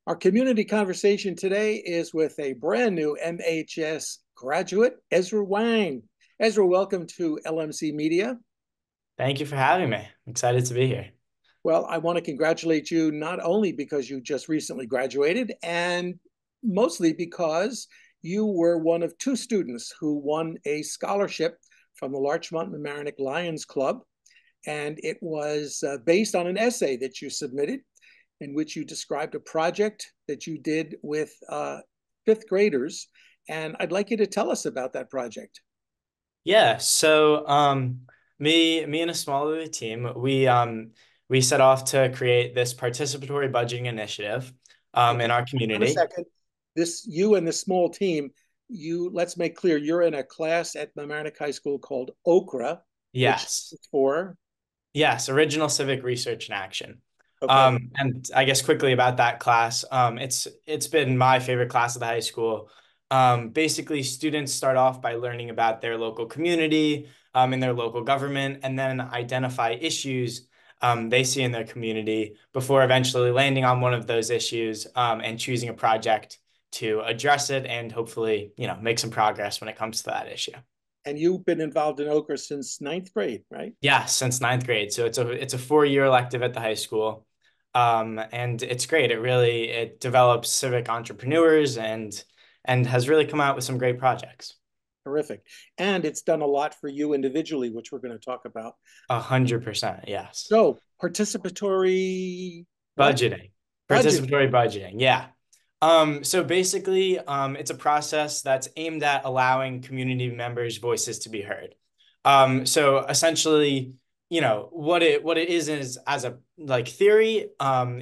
Our community conversation today is with a brand new MHS graduate, Ezra Wang. Ezra, welcome to LMC Media. Thank you for having me. I'm excited to be here. Well, I want to congratulate you not only because you just recently graduated, and mostly because you were one of two students who won a scholarship from the Larchmont Mamaroneck Lions Club. And it was based on an essay that you submitted in which you described a project that you did with fifth graders. And I'd like you to tell us about that project. Yeah, so me and a smaller team, we set off to create this participatory budgeting initiative Okay, in our hang on a community. second. This, you and this small team, let's make clear, you're in a class at Mamaroneck High School called OCRA, which Yes. is for, Yes, Original Civic Research in Action. okay, And I guess quickly about that class, it's been my favorite class at the high school. Basically, students start off by learning about their local community, in their local government, and then identify issues they see in their community before eventually landing on one of those issues and choosing a project to address it and hopefully, make some progress when it comes to that issue. and you've been involved in OCRA since ninth grade, right? Yeah, since ninth grade. So it's a 4-year elective at the high school. And it's great. It develops civic entrepreneurs and has really come out with some great projects. Terrific. And it's done a lot for you individually, which we're going to talk about. 100%, yes. So, participatory what? Budgeting, Budget. participatory budgeting. Yeah. So basically, it's a process that's aimed at allowing community members' voices to be heard. So essentially, what it is as a like theory,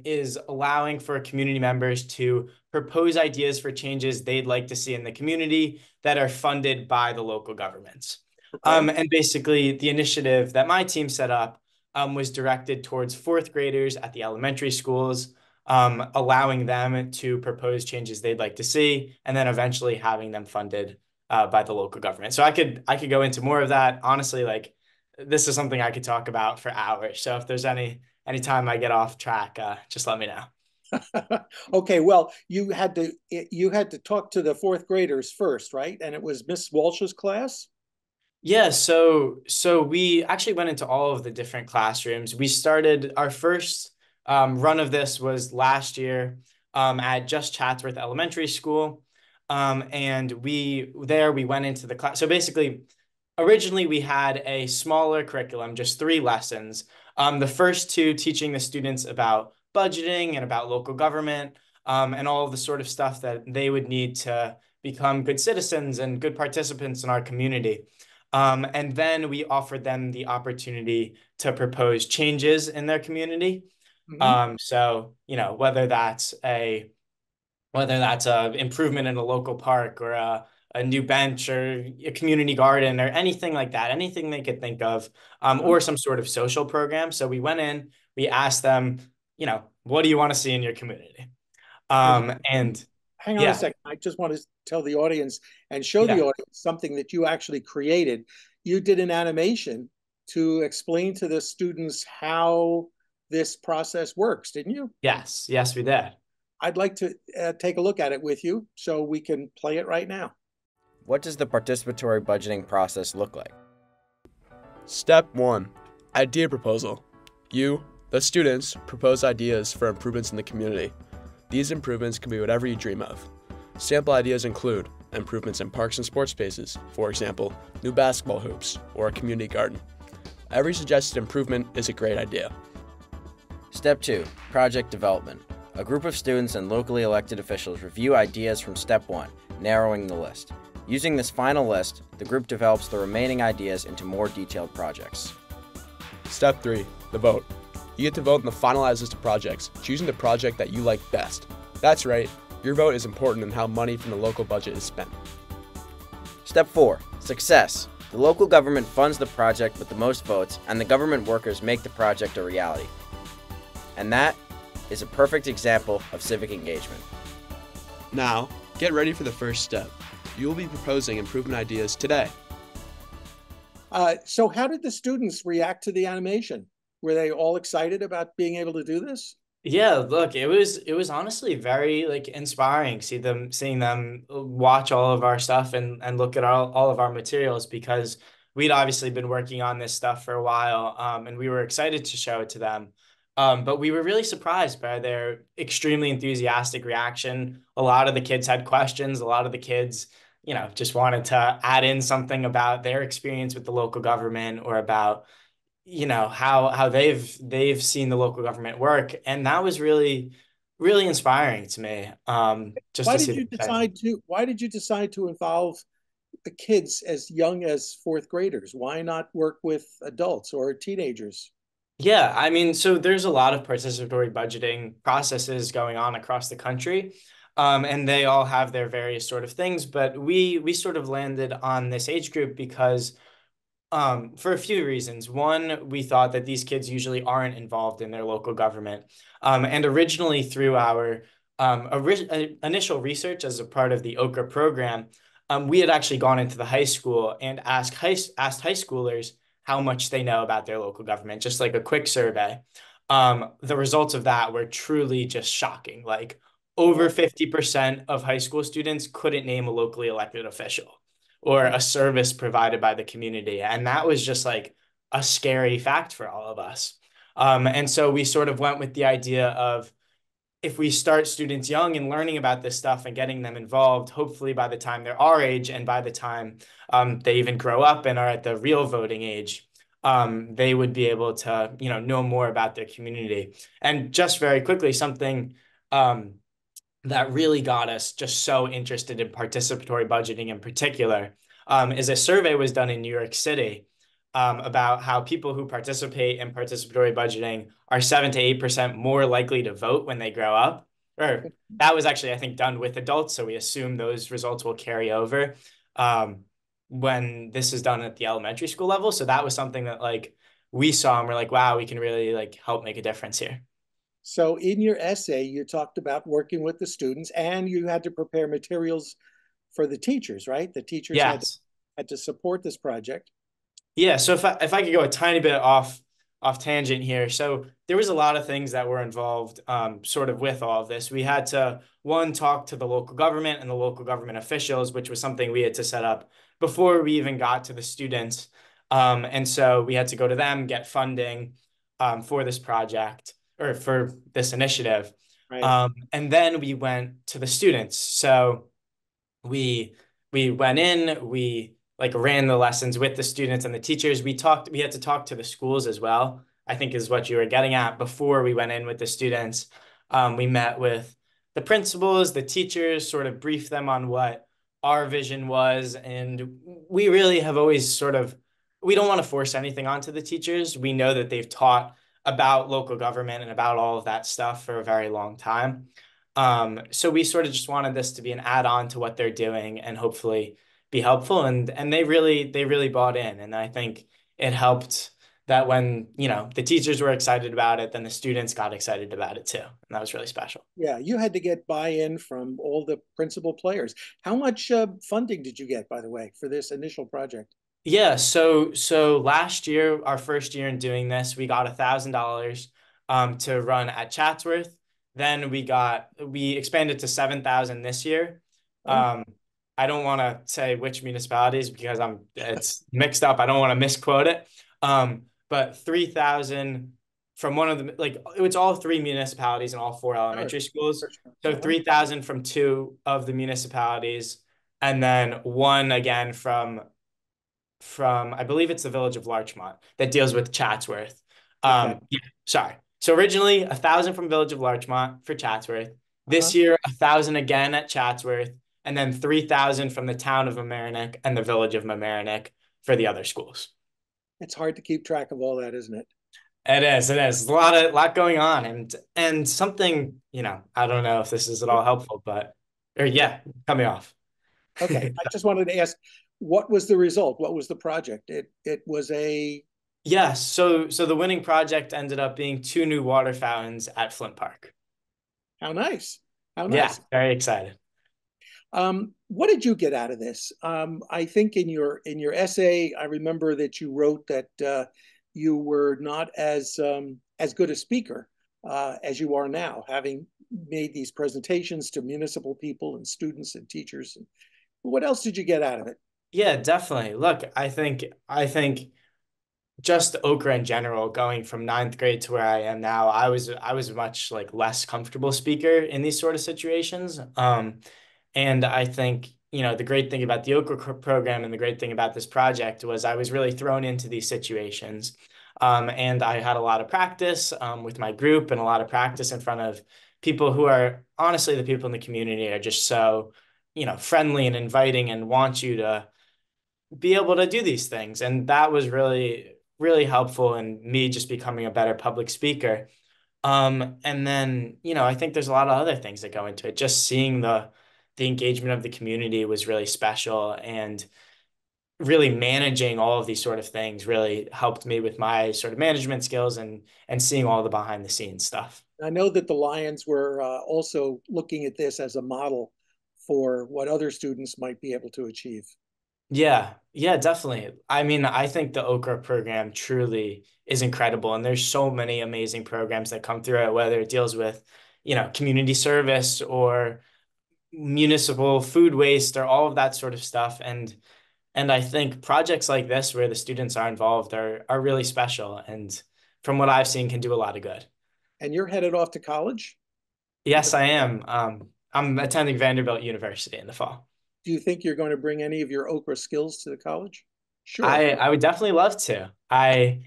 is allowing for community members to propose ideas for changes they'd like to see in the community that are funded by the local governments. Okay. And basically, the initiative that my team set up was directed towards fourth graders at the elementary schools, allowing them to propose changes they'd like to see, and then eventually having them funded by the local government. So I could go into more of that. Honestly, like this is something I could talk about for hours. So if there's any time I get off track, just let me know. Okay, well, you had to talk to the fourth graders first, right? And it was Miss Walsh's class? Yeah, so we actually went into all of the different classrooms. We started our first run of this was last year at Just Chatsworth Elementary School. And we went into the class. So basically, originally we had a smaller curriculum, just 3 lessons. The first two teaching the students about budgeting and about local government, and all of the sort of stuff that they would need to become good citizens and good participants in our community. And then we offered them the opportunity to propose changes in their community. Mhm. So, whether that's a improvement in a local park or a new bench or a community garden or anything like that, anything they could think of, Uh-huh. or some sort of social program. So we went in, we asked them, what do you want to see in your community? And And hang on a yeah, second. I just want to tell the audience and show the yeah. audience something that you actually created. You did an animation to explain to the students how this process works, didn't you? Yes, yes, we did. I'd like to take a look at it with you so we can play it right now. What does the participatory budgeting process look like? Step 1. Idea proposal. You, the students, propose ideas for improvements in the community. These improvements can be whatever you dream of. Sample ideas include improvements in parks and sports spaces, for example, new basketball hoops or a community garden. Every suggested improvement is a great idea. Step 2. Project development. A group of students and locally elected officials review ideas from Step 1, narrowing the list. Using this final list, the group develops the remaining ideas into more detailed projects. Step 3. The vote. You get to vote on the finalized list of projects, choosing the project that you like best. That's right, your vote is important in how money from the local budget is spent. Step 4. Success. The local government funds the project with the most votes, and the government workers make the project a reality. And that is a perfect example of civic engagement. Now, get ready for the first step. You will be proposing improvement ideas today. So how did the students react to the animation? Were they all excited about being able to do this? Yeah, look, it was honestly very like inspiring seeing them watch all of our stuff and look at all of our materials because we'd obviously been working on this stuff for a while, and we were excited to show it to them. But we were really surprised by their extremely enthusiastic reaction. A lot of the kids had questions. A lot of the kids, just wanted to add in something about their experience with the local government or about how they've seen the local government work, and that was really inspiring to me, just to see the excitement. Why did you decide to involve the kids as young as fourth graders? Why not work with adults or teenagers? Yeah, I mean, so there's a lot of participatory budgeting processes going on across the country, and they all have their various sort of things, but we sort of landed on this age group because for a few reasons. One, we thought that these kids usually aren't involved in their local government. And originally, through our initial research as a part of the OCRA program, we had actually gone into the high school and asked high schoolers how much they know about their local government, just like a quick survey. The results of that were truly just shocking. Like over 50% of high school students couldn't name a locally elected official or a service provided by the community. And that was just like a scary fact for all of us. And so we sort of went with the idea of if we start students young and learning about this stuff and getting them involved, hopefully by the time they're our age and by the time they even grow up and are at the real voting age, they would be able to, know more about their community. And just very quickly, something that really got us just so interested in participatory budgeting in particular is a survey was done in New York City about how people who participate in participatory budgeting are 7 to 8% more likely to vote when they grow up. Or that was actually, I think, done with adults. So we assume those results will carry over when this is done at the elementary school level. So that was something that like we saw and we're like, wow, we can really like help make a difference here. So in your essay, you talked about working with the students and you had to prepare materials for the teachers, right? The teachers Yes. had to support this project. Yeah, so if I could go a tiny bit off tangent here. So there was a lot of things that were involved sort of with all of this. We had to one talk to the local government and the local government officials, which was something we had to set up before we even got to the students. And so we had to go to them, get funding for this project or for this initiative. Right. And then we went to the students. So we we went in, we like ran the lessons with the students and the teachers. We had to talk to the schools as well, I think is what you were getting at before we went in with the students. We met with the principals, the teachers, sort of briefed them on what our vision was. And we really have always we don't want to force anything onto the teachers. We know that they've taught about local government and about all of that stuff for a very long time. So we sort of just wanted this to be an add-on to what they're doing and hopefully be helpful. And they really bought in. And I think it helped that when, the teachers were excited about it, then the students got excited about it too. And that was really special. Yeah, you had to get buy-in from all the principal players. How much funding did you get, by the way, for this initial project? Yeah, so last year, our first year in doing this, we got $1,000 to run at Chatsworth. Then we expanded to 7,000 this year. Oh, I don't want to say which municipalities because it's mixed up. I don't want to misquote it. But 3,000 from one of the it's all three municipalities and all four sure, elementary schools. sure. So Uh-huh. 3,000 from two of the municipalities, and then one again from I believe it's the village of Larchmont that deals with Chatsworth. Okay. Yeah, sorry. So originally 1,000 from village of Larchmont for Chatsworth. Uh-huh. This year 1,000 again at Chatsworth, and then 3,000 from the town of Mamaroneck and the village of Mamaroneck for the other schools. It's hard to keep track of all that, isn't it? It is. It is. There's a lot going on, and something, I don't know if this is at all helpful, but or yeah, cut me off. Okay. I just wanted to ask, what was the result? What was the project? It was a Yes. So the winning project ended up being two new water fountains at Flint Park. how nice. How Yeah, nice. very excited. What did you get out of this? I think in your essay, I remember that you wrote that you were not as good a speaker as you are now, having made these presentations to municipal people and students and teachers. What else did you get out of it? Yeah, definitely. Look, I think just OCRA in general, going from ninth grade to where I am now, I was a much like less comfortable speaker in these sort of situations. And I think, the great thing about the OCRA program and the great thing about this project was I was really thrown into these situations. And I had a lot of practice with my group and a lot of practice in front of people who are honestly the people in the community are just so, friendly and inviting and want you to be able to do these things. And that was really, really helpful in me just becoming a better public speaker. And then, I think there's a lot of other things that go into it. Just seeing the engagement of the community was really special, and really managing all of these sort of things really helped me with my sort of management skills and seeing all the behind the scenes stuff. I know that the Lions were also looking at this as a model for what other students might be able to achieve. Yeah, yeah, definitely. I mean, I think the OCRA program truly is incredible, and there's so many amazing programs that come through it, whether it deals with, community service or municipal food waste or all of that sort of stuff. And I think projects like this where the students are involved are really special, and from what I've seen can do a lot of good. And you're headed off to college? Yes, I am. I'm attending Vanderbilt University in the fall. Do you think you're going to bring any of your OCRA skills to the college? Sure. I would definitely love to. I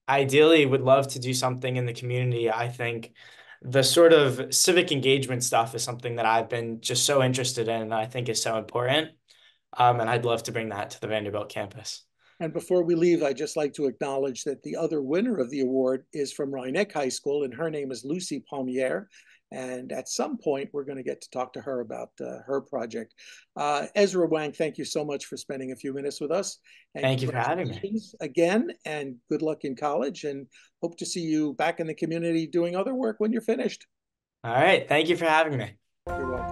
ideally would love to do something in the community. I think the sort of civic engagement stuff is something that I've been just so interested in and I think is so important. And I'd love to bring that to the Vanderbilt campus. And before we leave, I'd just like to acknowledge that the other winner of the award is from Mamaroneck High School, and her name is Lucy Palmiere. And at some point, we're going to get to talk to her about her project. Ezra Wang, thank you so much for spending a few minutes with us. And thank you for having me again, and good luck in college, and hope to see you back in the community doing other work when you're finished. All right. Thank you for having me. You're welcome.